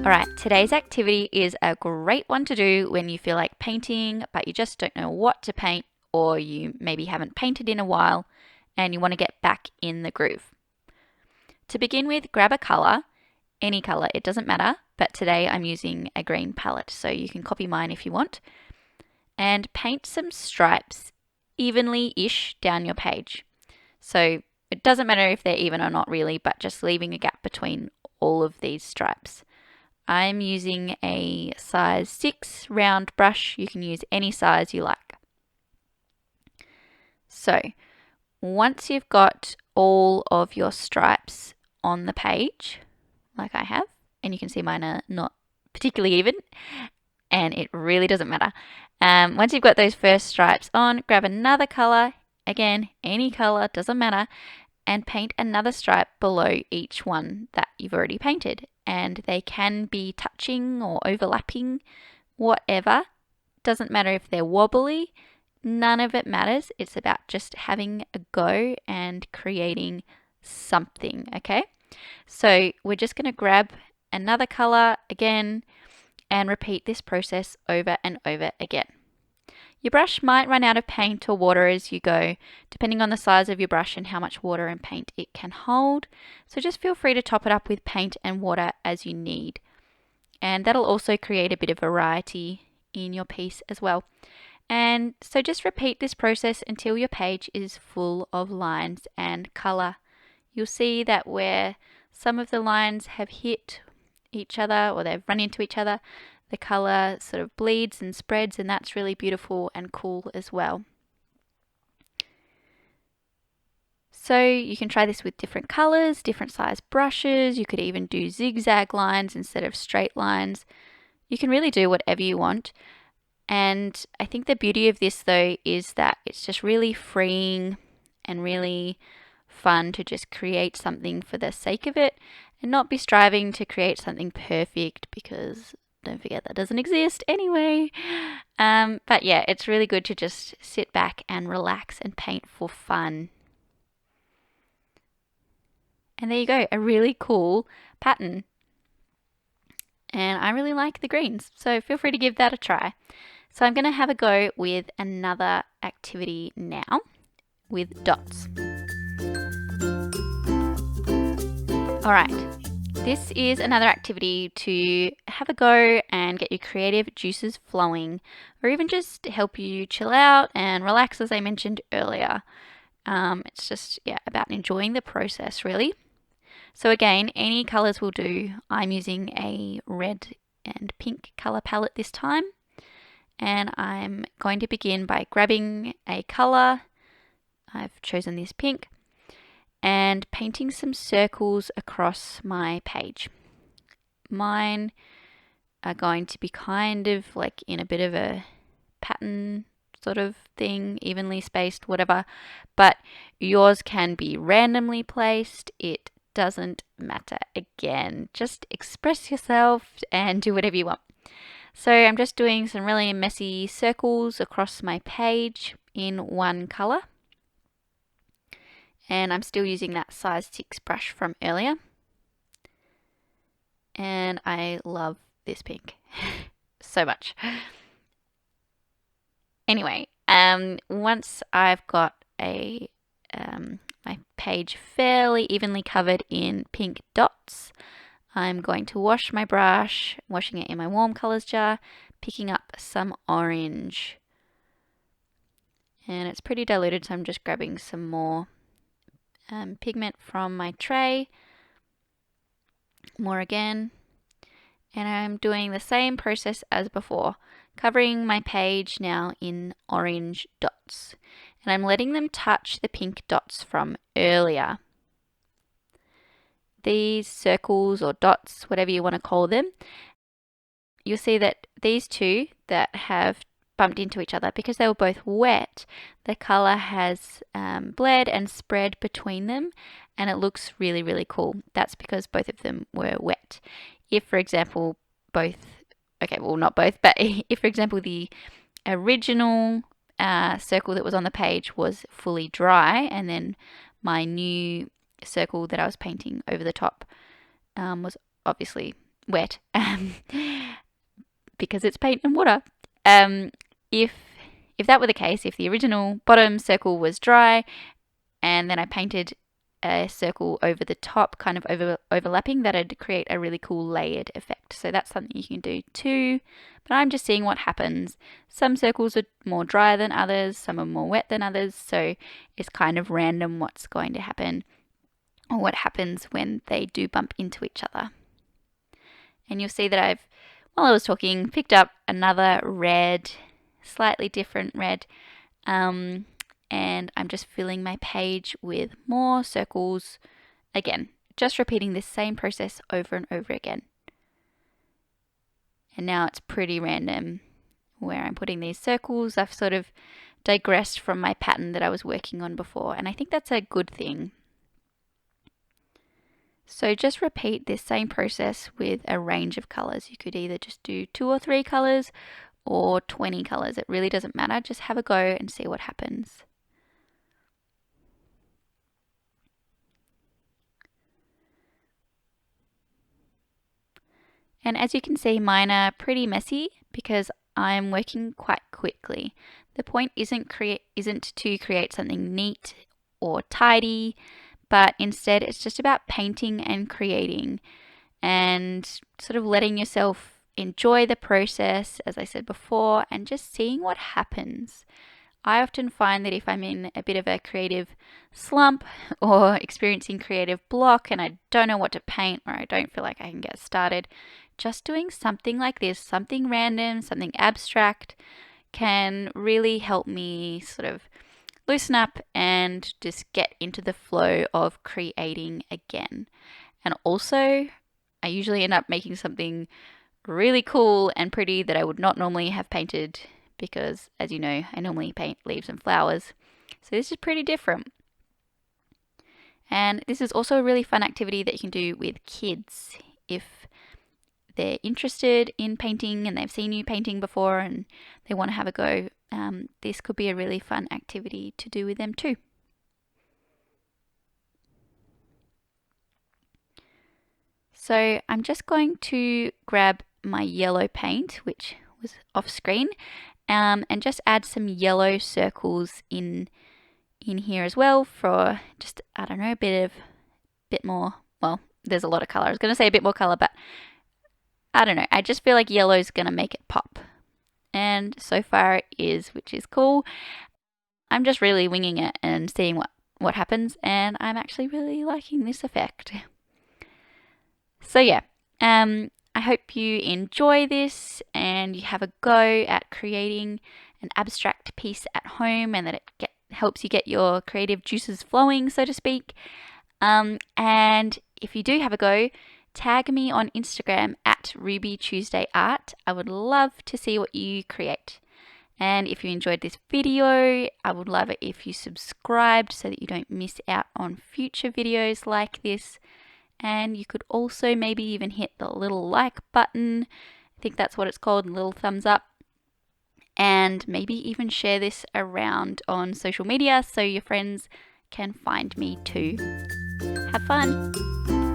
Alright, today's activity is a great one to do when you feel like painting, but you just don't know what to paint, or you maybe haven't painted in a while and you want to get back in the groove. To begin with, grab a colour, any colour, it doesn't matter, but today I'm using a green palette, so you can copy mine if you want, and paint some stripes evenly-ish down your page. So it doesn't matter if they're even or not really, but just leaving a gap between all of these stripes. I'm using a size 6 round brush. You can use any size you like. So once you've got all of your stripes on the page, like I have, and you can see mine are not particularly even, and it really doesn't matter. Once you've got those first stripes on, grab another color, again, any color, doesn't matter, and paint another stripe below each one that you've already painted. And they can be touching or overlapping, whatever. Doesn't matter if they're wobbly, none of it matters. It's about just having a go and creating something, okay? So we're just going to grab another color again and repeat this process over and over again. Your brush might run out of paint or water as you go, depending on the size of your brush and how much water and paint it can hold. So just feel free to top it up with paint and water as you need. And that'll also create a bit of variety in your piece as well. And so just repeat this process until your page is full of lines and color. You'll see that where some of the lines have hit each other or they've run into each other, the color sort of bleeds and spreads, and that's really beautiful and cool as well. So you can try this with different colors, different size brushes. You could even do zigzag lines instead of straight lines. You can really do whatever you want. And I think the beauty of this though is that it's just really freeing and really fun to just create something for the sake of it and not be striving to create something perfect, because don't forget that doesn't exist anyway. But yeah, it's really good to just sit back and relax and paint for fun. And there you go, a really cool pattern. And I really like the greens, so feel free to give that a try. So I'm going to have a go with another activity now with dots. Alright, this is another activity to have a go and get your creative juices flowing, or even just help you chill out and relax, as I mentioned earlier. It's just about enjoying the process really. So again, any colors will do. I'm using a red and pink color palette this time, and I'm going to begin by grabbing a color. I've chosen this pink, and painting some circles across my page. Mine are going to be kind of like in a bit of a pattern sort of thing, evenly spaced, whatever, but yours can be randomly placed. It doesn't matter. Again, just express yourself and do whatever you want. So I'm just doing some really messy circles across my page in one color. And I'm still using that size 6 brush from earlier. And I love this pink so much. Anyway, once I've got my page fairly evenly covered in pink dots, I'm going to wash my brush, washing it in my warm colors jar, picking up some orange. And it's pretty diluted, so I'm just grabbing some more pigment from my tray, more again, and I'm doing the same process as before, covering my page now in orange dots, and I'm letting them touch the pink dots from earlier. These circles or dots, whatever you want to call them, you'll see that these two that have bumped into each other, because they were both wet, the color has bled and spread between them, and it looks really, really cool. That's because both of them were wet. If, for example, not both, but if, for example, the original circle that was on the page was fully dry, and then my new circle that I was painting over the top was obviously wet because it's paint and water. If that were the case, if the original bottom circle was dry and then I painted a circle over the top, kind of overlapping, that'd create a really cool layered effect. So that's something you can do too. But I'm just seeing what happens. Some circles are more dry than others, some are more wet than others, so it's kind of random what's going to happen or what happens when they do bump into each other. And you'll see that I've, while I was talking, picked up another red, slightly different red, and I'm just filling my page with more circles. Again, just repeating this same process over and over again. And now it's pretty random where I'm putting these circles. I've sort of digressed from my pattern that I was working on before, and I think that's a good thing. So just repeat this same process with a range of colours. You could either just do 2 or 3 colours or 20 colours. It really doesn't matter. Just have a go and see what happens. And as you can see, mine are pretty messy because I'm working quite quickly. The point isn't to create something neat or tidy, but instead it's just about painting and creating and sort of letting yourself enjoy the process, as I said before, and just seeing what happens. I often find that if I'm in a bit of a creative slump or experiencing creative block and I don't know what to paint or I don't feel like I can get started, just doing something like this, something random, something abstract, can really help me sort of loosen up and just get into the flow of creating again. And also, I usually end up making something really cool and pretty that I would not normally have painted because, as you know, I normally paint leaves and flowers. So this is pretty different. And this is also a really fun activity that you can do with kids. If they're interested in painting and they've seen you painting before and they want to have a go, this could be a really fun activity to do with them too. So I'm just going to grab my yellow paint, which was off screen, and just add some yellow circles in here as well for just, I don't know, a bit more, well, there's a lot of color. I was going to say a bit more color, but I don't know. I just feel like yellow is going to make it pop. And so far it is, which is cool. I'm just really winging it and seeing what happens, and I'm actually really liking this effect. So yeah, I hope you enjoy this and you have a go at creating an abstract piece at home and that it helps you get your creative juices flowing, so to speak. And if you do have a go, tag me on Instagram at RubyTuesdayArt. I would love to see what you create. And if you enjoyed this video, I would love it if you subscribed so that you don't miss out on future videos like this. And you could also maybe even hit the little like button. I think that's what it's called, little thumbs up. And maybe even share this around on social media so your friends can find me too. Have fun!